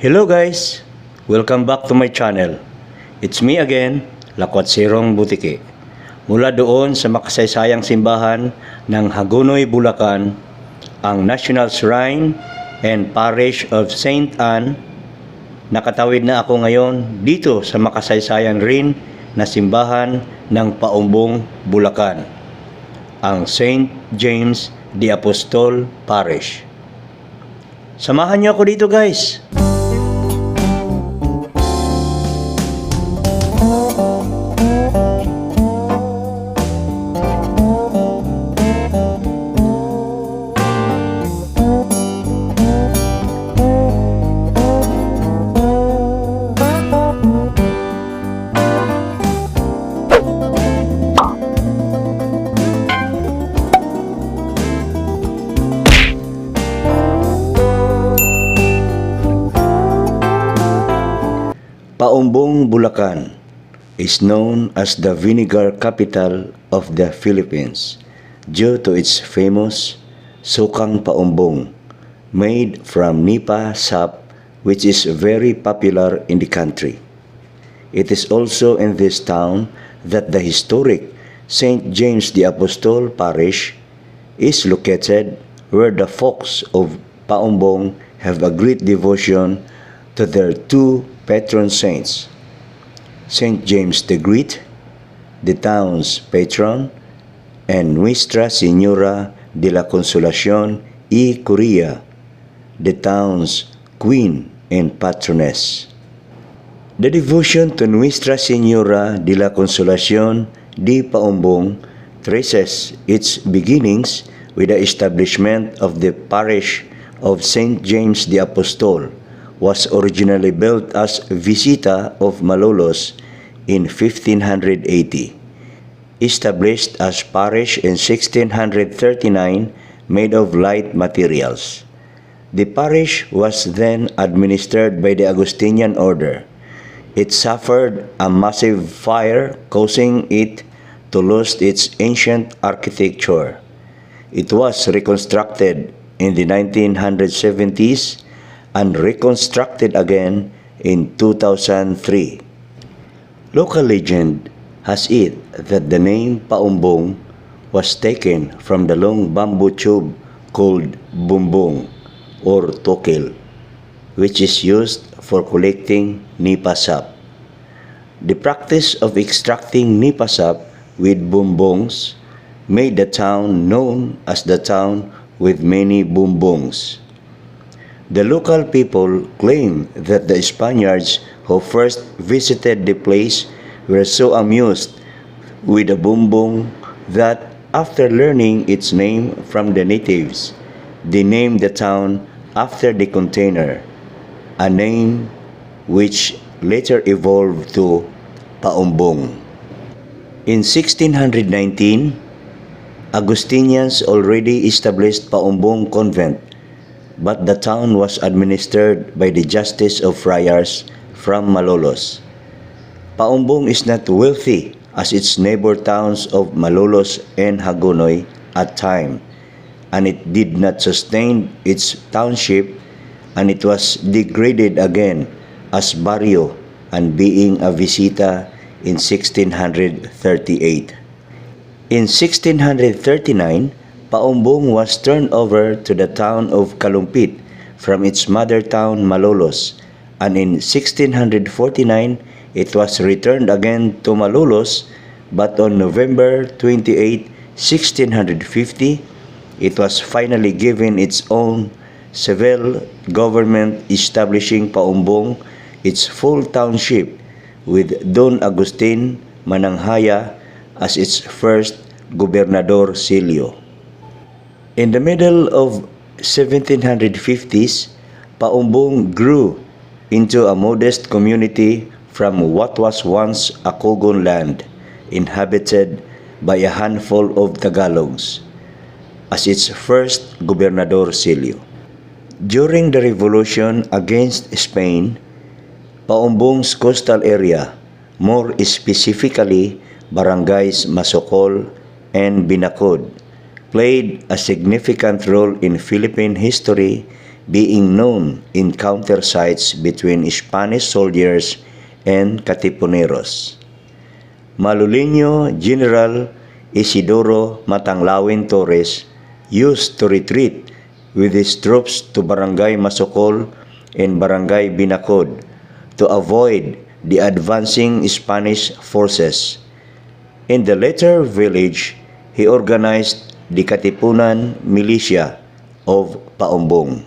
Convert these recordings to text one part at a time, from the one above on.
Hello guys! Welcome back to my channel. It's me again, Lakwatsirong Butiki. Mula doon sa makasaysayang simbahan ng Hagonoy, Bulacan, ang National Shrine and Parish of Saint Anne, nakatawid na ako ngayon dito sa makasaysayan rin na simbahan ng Paombong, Bulacan, ang St. James the Apostol Parish. Samahan niyo ako dito guys! Paombong, Bulacan is known as the vinegar capital of the Philippines due to its famous sukang paombong made from nipa sap, which is very popular in the country. It is also in this town that the historic St. James the Apostol Parish is located, where the folks of Paombong have a great devotion to their two patron saints, St. James the Great, the town's patron, and Nuestra Señora de la Consolación y Curia, the town's queen and patroness. The devotion to Nuestra Señora de la Consolación de Paombong traces its beginnings with the establishment of the parish of St. James the Apostol. Was originally built as Visita of Malolos in 1580. Established as parish in 1639, made of light materials. The parish was then administered by the Augustinian order. It suffered a massive fire, causing it to lose its ancient architecture. It was reconstructed in the 1970s and reconstructed again in 2003. Local legend has it that the name Paombong was taken from the long bamboo tube called bumbong or tokel, which is used for collecting nipa sap. The practice of extracting nipa sap with bumbongs made the town known as the town with many bumbongs. The local people claim that the Spaniards who first visited the place were so amused with the bumbong that, after learning its name from the natives, they named the town after the container, a name which later evolved to Paombong. In 1619, Augustinians already established Paombong Convent, but the town was administered by the Justice of Friars from Malolos. Paombong is not wealthy as its neighbor towns of Malolos and Hagonoy at time, and it did not sustain its township, and it was degraded again as barrio and being a visita in 1638. In 1639, Paombong was turned over to the town of Kalumpit from its mother town Malolos, and in 1649 it was returned again to Malolos, but on November 28, 1650, it was finally given its own civil government, establishing Paombong its full township with Don Agustin Mananghaya as its first gobernador silio. In the middle of 1750s, Paombong grew into a modest community from what was once a Kogon land inhabited by a handful of Tagalogs as its first gobernador silio. During the revolution against Spain, Paombong's coastal area, more specifically barangays Masokol and Binacod, played a significant role in Philippine history being known encounter sites between Spanish soldiers and Katipuneros. Malulinyo General Isidoro Matanglawin Torres used to retreat with his troops to Barangay Masokol and Barangay Binacod to avoid the advancing Spanish forces. In the latter village, he organized the Katipunan Militia of Paombong.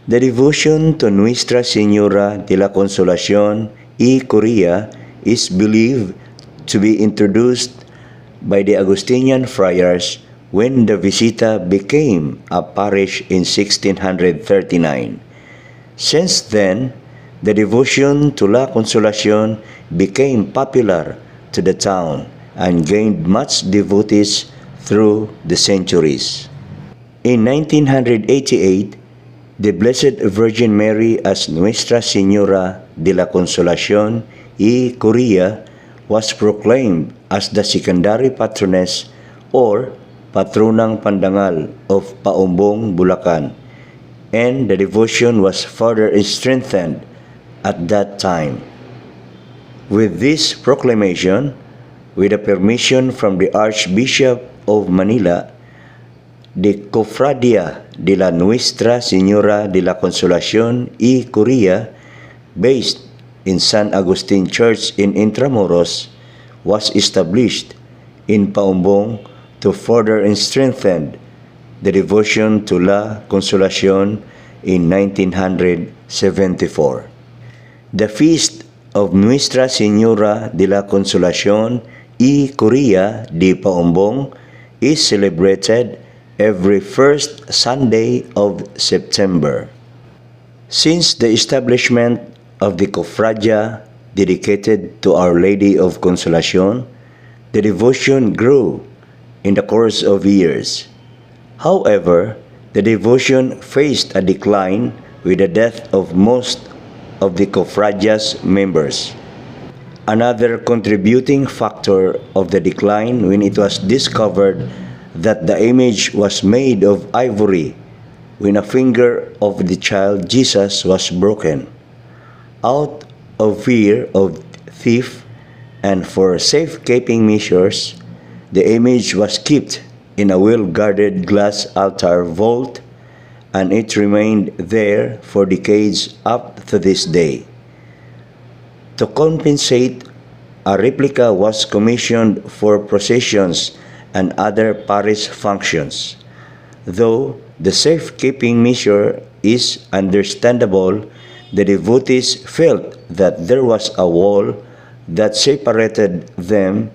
The devotion to Nuestra Señora de la Consolación y Curia is believed to be introduced by the Augustinian friars when the Visita became a parish in 1639. Since then, the devotion to La Consolación became popular to the town and gained much devotees through the centuries. In 1988, the Blessed Virgin Mary as Nuestra Señora de la Consolación y Curia was proclaimed as the secondary patroness or Patronang Pandangal of Paombong, Bulacan, and the devotion was further strengthened at that time. With this proclamation, with the permission from the Archbishop of Manila, the Cofradia de la Nuestra Señora de la Consolación y Curia, based in San Agustin Church in Intramuros, was established in Paombong to further strengthen the devotion to La Consolación in 1974. The feast of Nuestra Señora de la Consolación y Curia de Paombong is celebrated every first Sunday of September. Since the establishment of the Cofradia dedicated to Our Lady of Consolación, the devotion grew in the course of years. However, the devotion faced a decline with the death of most of the Cofradia's members. Another contributing factor of the decline when it was discovered that the image was made of ivory when a finger of the child Jesus was broken. Out of fear of thief and for safekeeping measures, the image was kept in a well-guarded glass altar vault, and it remained there for decades up to this day. To compensate, a replica was commissioned for processions and other parish functions. Though the safekeeping measure is understandable, the devotees felt that there was a wall that separated them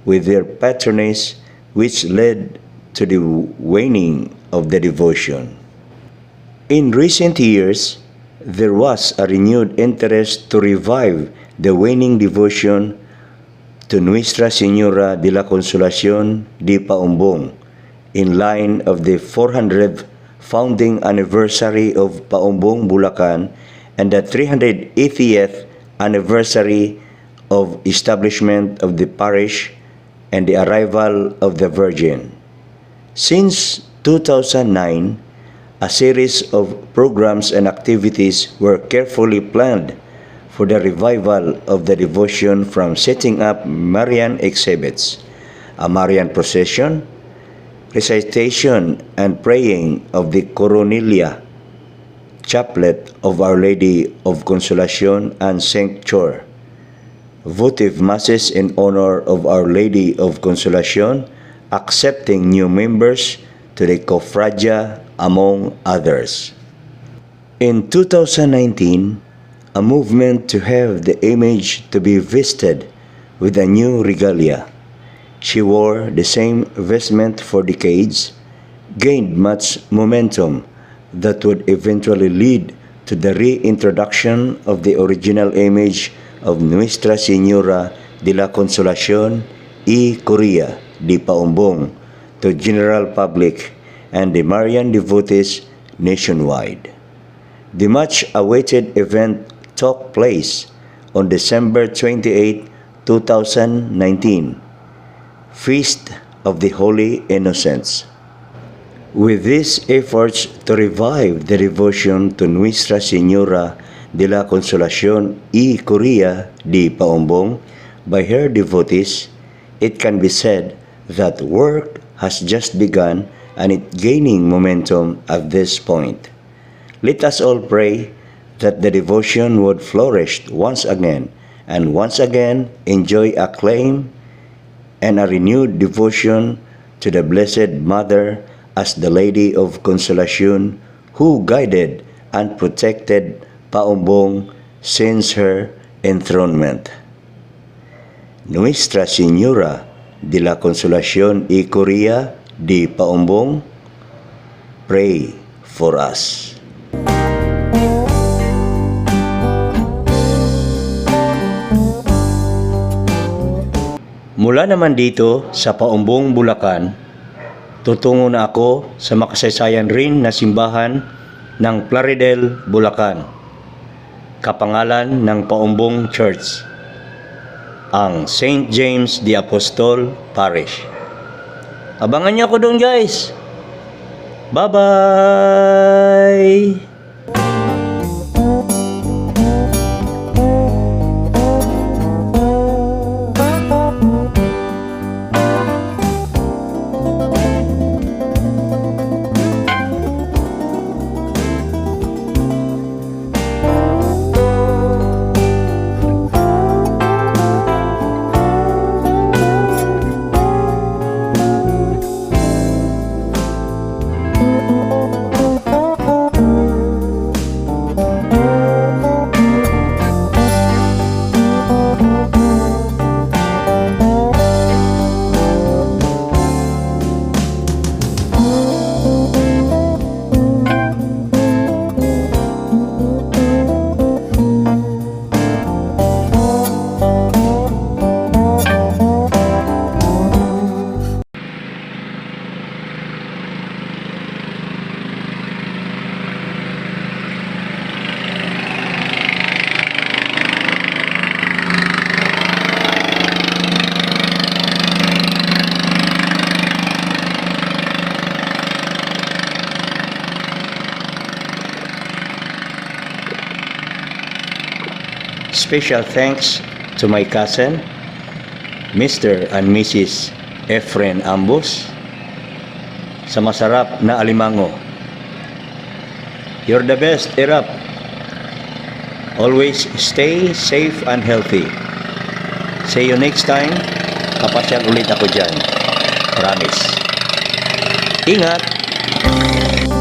with their patroness, which led to the waning of the devotion. In recent years, there was a renewed interest to revive the waning devotion to Nuestra Señora de la Consolación de Paombong, in line of the 400th founding anniversary of Paombong, Bulacan, and the 380th anniversary of establishment of the parish and the arrival of the Virgin. Since 2009, a series of programs and activities were carefully planned for the revival of the devotion, from setting up Marian exhibits, a Marian procession, recitation and praying of the Coronelia, chaplet of Our Lady of Consolación and Sanctuary, votive masses in honor of Our Lady of Consolación, accepting new members to the Cofradia, among others. In 2019, a movement to have the image to be vested with a new regalia. She wore the same vestment for decades, gained much momentum that would eventually lead to the reintroduction of the original image of Nuestra Señora de la Consolación y Curia de Paombong to general public and the Marian devotees nationwide. The much-awaited event took place on December 28, 2019, Feast of the Holy Innocents. With these efforts to revive the devotion to Nuestra Señora de la Consolación y Curia de Paombong by her devotees, it can be said that work has just begun and it gaining momentum at this point. Let us all pray that the devotion would flourish once again and once again enjoy acclaim and a renewed devotion to the Blessed Mother as the Lady of Consolation who guided and protected Paombong since her enthronement. Nuestra Señora de la Consolación y Curia de Paombong, pray for us. Mula naman dito sa Paombong, Bulacan, tutungo na ako sa makasaysayan rin na simbahan ng Plaridel, Bulacan, kapangalan ng Paombong Church, ang St. James the Apostol Parish. Abangan niyo ako doon, guys! Bye-bye! Special thanks to my cousin, Mr. and Mrs. Efren Ambos, sa masarap na alimango. You're the best, Erap. Always stay safe and healthy. See you next time. Kapasyal ulit ako dyan. Promise. Ingat!